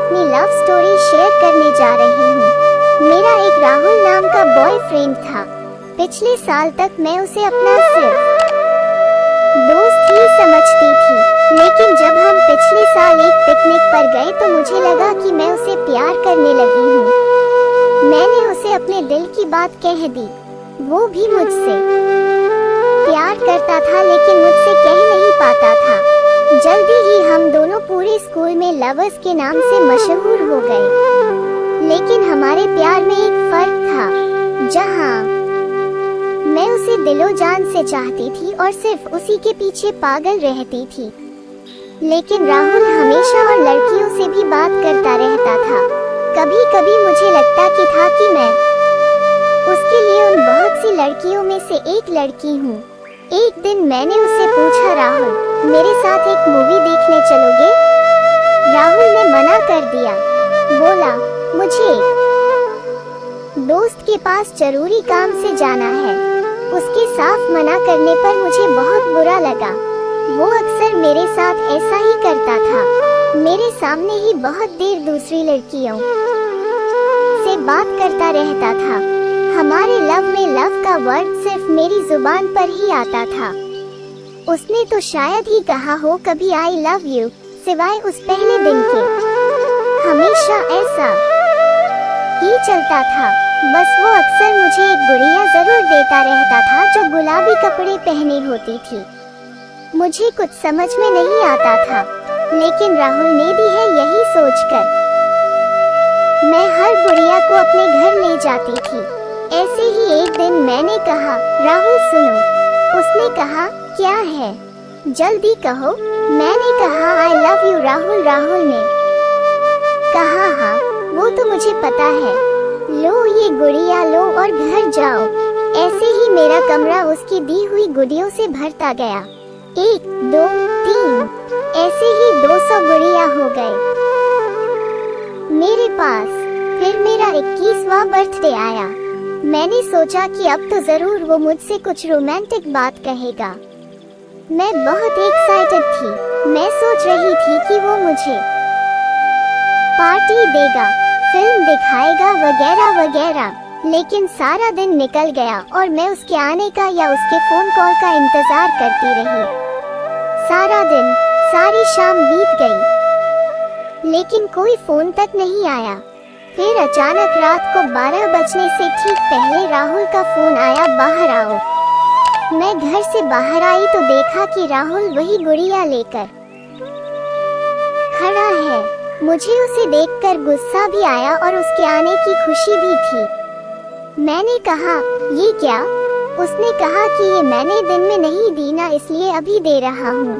अपनी love story share करने जा रही हूँ। मेरा एक राहुल नाम का बॉयफ्रेंड था। पिछले साल तक मैं उसे अपना सिर्फ दोस्त ही समझती थी, लेकिन जब हम पिछले साल एक पिकनिक पर गए तो मुझे लगा कि मैं उसे प्यार करने लगी हूँ। मैंने उसे अपने दिल की बात कह दी। वो भी मुझसे प्यार करता था, लेकिन मुझसे कह नहीं पाता था। जल्दी ही हम दोनों पूरे स्कूल में लवर्स के नाम से मशहूर हो गए। लेकिन हमारे प्यार में एक फर्क था। जहाँ मैं उसे दिलो जान से चाहती थी और सिर्फ उसी के पीछे पागल रहती थी, लेकिन राहुल हमेशा और लड़कियों से भी बात करता रहता था। कभी कभी मुझे लगता था कि मैं उसके लिए उन बहुत सी लड़कियों में से एक लड़की हूँ। एक दिन मैंने उससे पूछा, राहुल, मेरे साथ एक मूवी देखने चलोगे? राहुल ने मना कर दिया। बोला, मुझे एक दोस्त के पास जरूरी काम से जाना है। उसके साफ मना करने पर मुझे बहुत बुरा लगा। वो अक्सर मेरे साथ ऐसा ही करता था। मेरे सामने ही बहुत देर दूसरी लड़कियों से बात करता रहता था। हमारे लव में लव का वर्ड सिर्फ मेरी जुबान पर ही आता था। उसने तो शायद ही कहा हो कभी आई लव यू, सिवाय उस पहले दिन के। हमेशा ऐसा ही चलता था। बस वो अक्सर मुझे एक गुड़िया जरूर देता रहता था जो गुलाबी कपड़े पहने होती थी। मुझे कुछ समझ में नहीं आता था, लेकिन राहुल ने दी है यही सोचकर मैं हर गुड़िया को अपने घर ले जाती थी। ऐसे ही एक दिन मैंने कहा, राहुल सुनो। उसने कहा, क्या है? जल्दी कहो। मैंने कहा, I love you Rahul. Rahul ने कहा, हाँ वो तो मुझे पता है। लो ये गुड़िया लो और घर जाओ। ऐसे ही मेरा कमरा उसकी दी हुई गुड़ियों से भरता गया। 1, 2, 3 ऐसे ही 200 गुड़िया हो गए मेरे पास। फिर मेरा 21वां बर्थडे आया। मैंने सोचा कि अब तो जरूर वो मुझसे कुछ रोमांटिक बात कहेगा। मैं बहुत एक्साइटेड थी। मैं सोच रही थी कि वो मुझे पार्टी देगा, फिल्म दिखाएगा वगैरह वगैरह। लेकिन सारा दिन निकल गया और मैं उसके आने का या उसके फोन कॉल का इंतजार करती रही। सारा दिन, सारी शाम बीत गई, लेकिन कोई फोन तक नहीं आया। फिर अचानक रात को 12 बजने से ठीक पहले राहुल का फोन आया, बाहर आओ। मैं घर से बाहर आई तो देखा कि राहुल वही गुड़िया लेकर खड़ा है। मुझे उसे देखकर गुस्सा भी आया और उसके आने की खुशी भी थी। मैंने कहा, ये क्या? उसने कहा कि ये मैंने दिन में नहीं दी ना, इसलिए अभी दे रहा हूँ।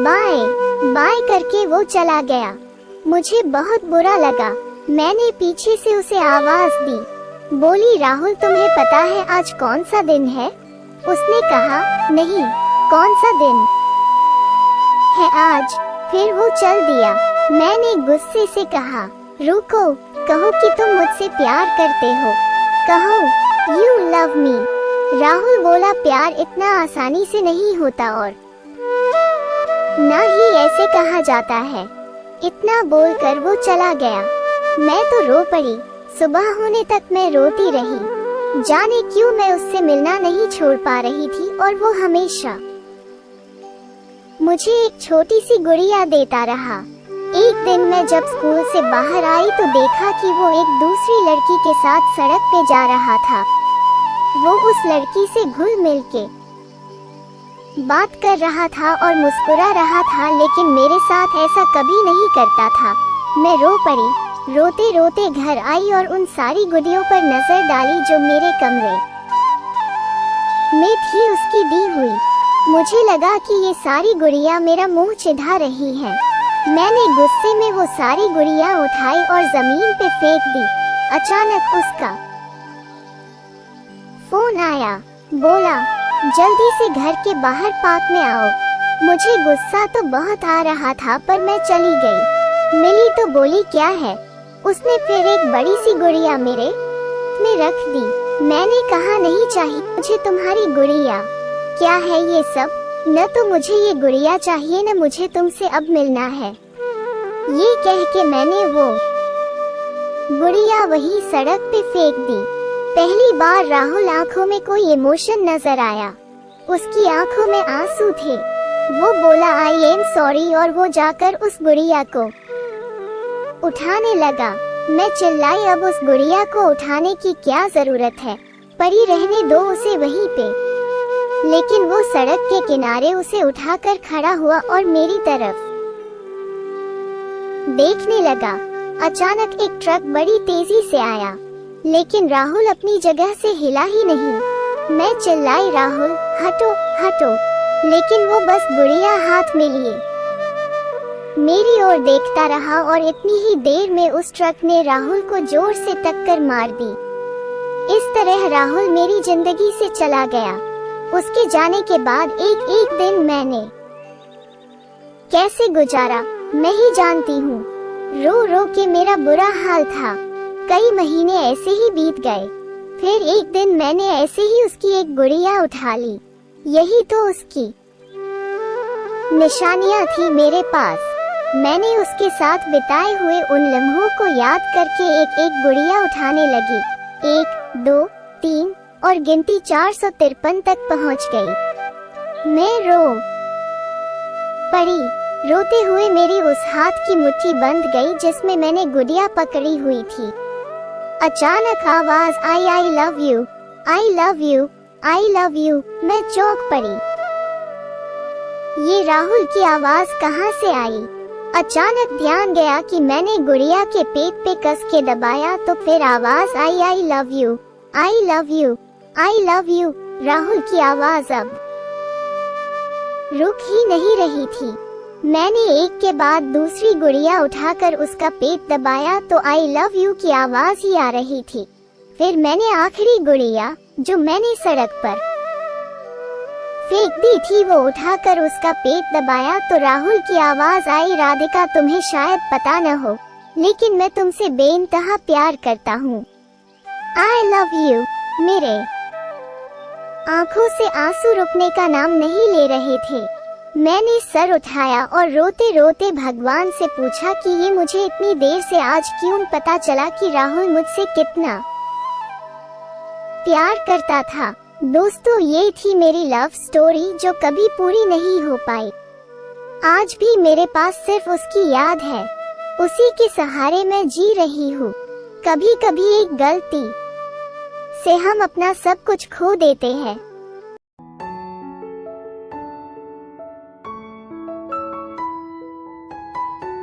बाय बाय करके वो चला गया। मुझे बहुत बुरा लगा। मैंने पीछे से उसे आवाज दी, बोली, राहुल तुम्हें पता है आज कौन सा दिन है? उसने कहा, नहीं, कौन सा दिन है आज? फिर वो चल दिया। मैंने गुस्से से कहा, रुको, कहो कि तुम मुझसे प्यार करते हो। कहो यू लव मी। राहुल बोला, प्यार इतना आसानी से नहीं होता और ना ही ऐसे कहा जाता है। इतना बोलकर वो चला गया। मैं तो रो पड़ी। सुबह होने तक मैं रोती रही। जाने क्यों मैं उससे मिलना नहीं छोड़ पा रही थी और वो हमेशा मुझे एक छोटी सी गुड़िया देता रहा। एक दिन मैं जब स्कूल से बाहर आई तो देखा कि वो एक दूसरी लड़की के साथ सड़क पे जा रहा था। वो उस लड़की से घुल मिल के बात कर रहा था और मुस्कुरा रहा था, लेकिन मेरे साथ ऐसा कभी नहीं करता था। मैं रो पड़ी। रोते रोते घर आई और उन सारी गुड़ियों पर नजर डाली जो मेरे कमरे में थी उसकी दी हुई। मुझे लगा कि ये सारी गुड़िया मेरा मुंह चिढ़ा रही हैं। मैंने गुस्से में वो सारी गुड़िया उठाई और जमीन पे फेंक दी। अचानक उसका फोन आया। बोला, जल्दी से घर के बाहर पार्क में आओ। मुझे गुस्सा तो बहुत आ रहा था, पर मैं चली गई। मिली तो बोली, क्या है? उसने फिर एक बड़ी सी गुड़िया मेरे में रख दी। मैंने कहा, नहीं चाहिए मुझे तुम्हारी गुड़िया। क्या है ये सब? न तो मुझे ये गुड़िया चाहिए, न मुझे तुमसे अब मिलना है। ये कह के मैंने वो गुड़िया वही सड़क पे फेंक दी। पहली बार राहुल आंखों में कोई इमोशन नजर आया। उसकी आंखों में आंसू थे। वो बोला आई एम सॉरी और वो जाकर उस गुड़िया को उठाने लगा। मैं चिल्लाई अब उस गुड़िया को उठाने की क्या जरूरत है, पड़ी रहने दो उसे वहीं पे। लेकिन वो सड़क के किनारे उसे उठाकर खड़ा हुआ और मेरी तरफ देखने लगा। अचानक एक ट्रक बड़ी तेजी से आया, लेकिन राहुल अपनी जगह से हिला ही नहीं। मैं चिल्लाई राहुल हटो हटो, लेकिन वो बस गुड़िया हाथ में लिए मेरी ओर देखता रहा और इतनी ही देर में उस ट्रक ने राहुल को जोर से टक्कर मार दी। इस तरह राहुल मेरी जिंदगी से चला गया। उसके जाने के बाद एक दिन मैंने कैसे गुजारा मैं ही जानती हूँ। रो रो के मेरा बुरा हाल था। कई महीने ऐसे ही बीत गए। फिर एक दिन मैंने ऐसे ही उसकी एक गुड़िया उठा ली। यही तो उसकी निशानियाँ थी मेरे पास। मैंने उसके साथ बिताए हुए उन लम्हों को याद करके एक एक गुड़िया उठाने लगी। 1 2 3 और गिनती 453 तक पहुंच गई। मैं रो पड़ी। रोते हुए मेरी उस हाथ की मुट्ठी बंध गई जिसमें मैंने गुड़िया पकड़ी हुई थी। अचानक आवाज I love you, I love you, I love you. मैं चौंक पड़ी। ये राहुल की आवाज कहाँ से आई? अचानक ध्यान गया कि मैंने गुड़िया के पेट पे कस के दबाया तो फिर आवाज I love you, I love you, I love you. Rahul की आवाज अब रुक ही नहीं रही थी। मैंने एक के बाद दूसरी गुड़िया उठाकर उसका पेट दबाया तो आई लव यू की आवाज ही आ रही थी। फिर मैंने आखिरी गुड़िया जो मैंने सड़क पर फेंक दी थी वो उठाकर उसका पेट दबाया तो राहुल की आवाज आई राधिका तुम्हें शायद पता न हो, लेकिन मैं तुमसे बेइंतहा प्यार करता हूँ। I love you. मेरे आंखों से आंसू रुकने का नाम नहीं ले रहे थे। मैंने सर उठाया और रोते रोते भगवान से पूछा कि ये मुझे इतनी देर से आज क्यों पता चला कि राहुल मुझसे कितना प्यार करता था। दोस्तों, ये थी मेरी लव स्टोरी जो कभी पूरी नहीं हो पाई। आज भी मेरे पास सिर्फ उसकी याद है। उसी के सहारे मैं जी रही हूँ। कभी कभी एक गलती से हम अपना सब कुछ खो देते हैं।